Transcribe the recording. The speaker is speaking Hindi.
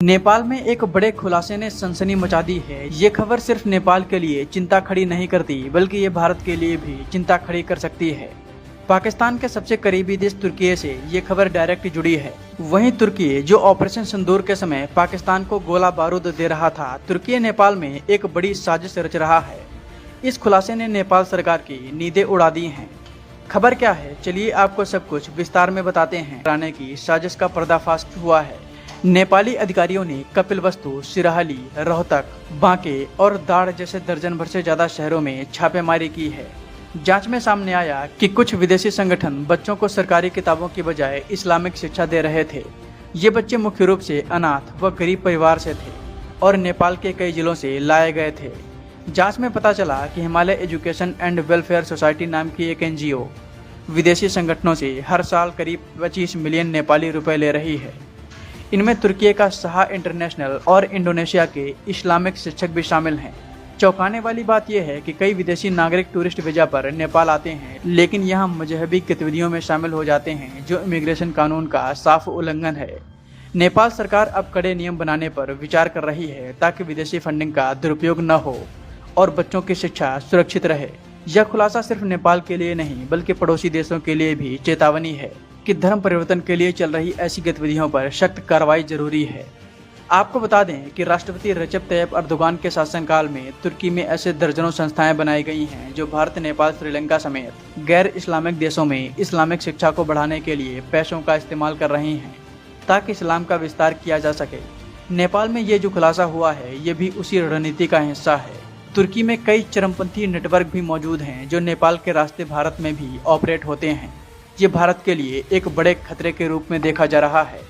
नेपाल में एक बड़े खुलासे ने सनसनी मचा दी है। ये खबर सिर्फ नेपाल के लिए चिंता खड़ी नहीं करती, बल्कि ये भारत के लिए भी चिंता खड़ी कर सकती है। पाकिस्तान के सबसे करीबी देश तुर्की से ये खबर डायरेक्ट जुड़ी है। वहीं तुर्की, जो ऑपरेशन सिंदूर के समय पाकिस्तान को गोला बारूद दे रहा था, तुर्की नेपाल में एक बड़ी साजिश रच रहा है। इस खुलासे ने नेपाल सरकार की नींदें उड़ा दी हैं। खबर क्या है, चलिए आपको सब कुछ विस्तार में बताते हैं। राणे की साजिश का पर्दाफाश हुआ है। नेपाली अधिकारियों ने कपिलवस्तु, सिराहली, रोहतक, बांके और दाड़ जैसे दर्जन भर से ज्यादा शहरों में छापेमारी की है। जांच में सामने आया कि कुछ विदेशी संगठन बच्चों को सरकारी किताबों की बजाय इस्लामिक शिक्षा दे रहे थे। ये बच्चे मुख्य रूप से अनाथ व गरीब परिवार से थे और नेपाल के कई जिलों से लाए गए थे। जांच में पता चला कि Himalaya education and welfare society नाम की एक NGO विदेशी संगठनों से हर साल करीब 25 मिलियन नेपाली रुपए ले रही है। इनमें तुर्की का शाह इंटरनेशनल और इंडोनेशिया के इस्लामिक शिक्षक भी शामिल हैं। चौंकाने वाली बात यह है कि कई विदेशी नागरिक टूरिस्ट वीजा पर नेपाल आते हैं, लेकिन यहाँ मजहबी गतिविधियों में शामिल हो जाते हैं, जो इमिग्रेशन कानून का साफ उल्लंघन है। नेपाल सरकार अब कड़े नियम बनाने पर विचार कर रही है, ताकि विदेशी फंडिंग का दुरुपयोग न हो और बच्चों की शिक्षा सुरक्षित रहे। यह खुलासा सिर्फ नेपाल के लिए नहीं, बल्कि पड़ोसी देशों के लिए भी चेतावनी है कि धर्म परिवर्तन के लिए चल रही ऐसी गतिविधियों पर सख्त कार्रवाई जरूरी है। आपको बता दें कि राष्ट्रपति रजब तैयब अर्दोगान के शासनकाल में तुर्की में ऐसे दर्जनों संस्थाएं बनाई गई हैं, जो भारत, नेपाल, श्रीलंका समेत गैर इस्लामिक देशों में इस्लामिक शिक्षा को बढ़ाने के लिए पैसों का इस्तेमाल कर रही हैं, ताकि इस्लाम का विस्तार किया जा सके। नेपाल में ये जो खुलासा हुआ है, ये भी उसी रणनीति का हिस्सा है। तुर्की में कई चरमपंथी नेटवर्क भी मौजूद हैं, जो नेपाल के रास्ते भारत में भी ऑपरेट होते हैं। ये भारत के लिए एक बड़े खतरे के रूप में देखा जा रहा है।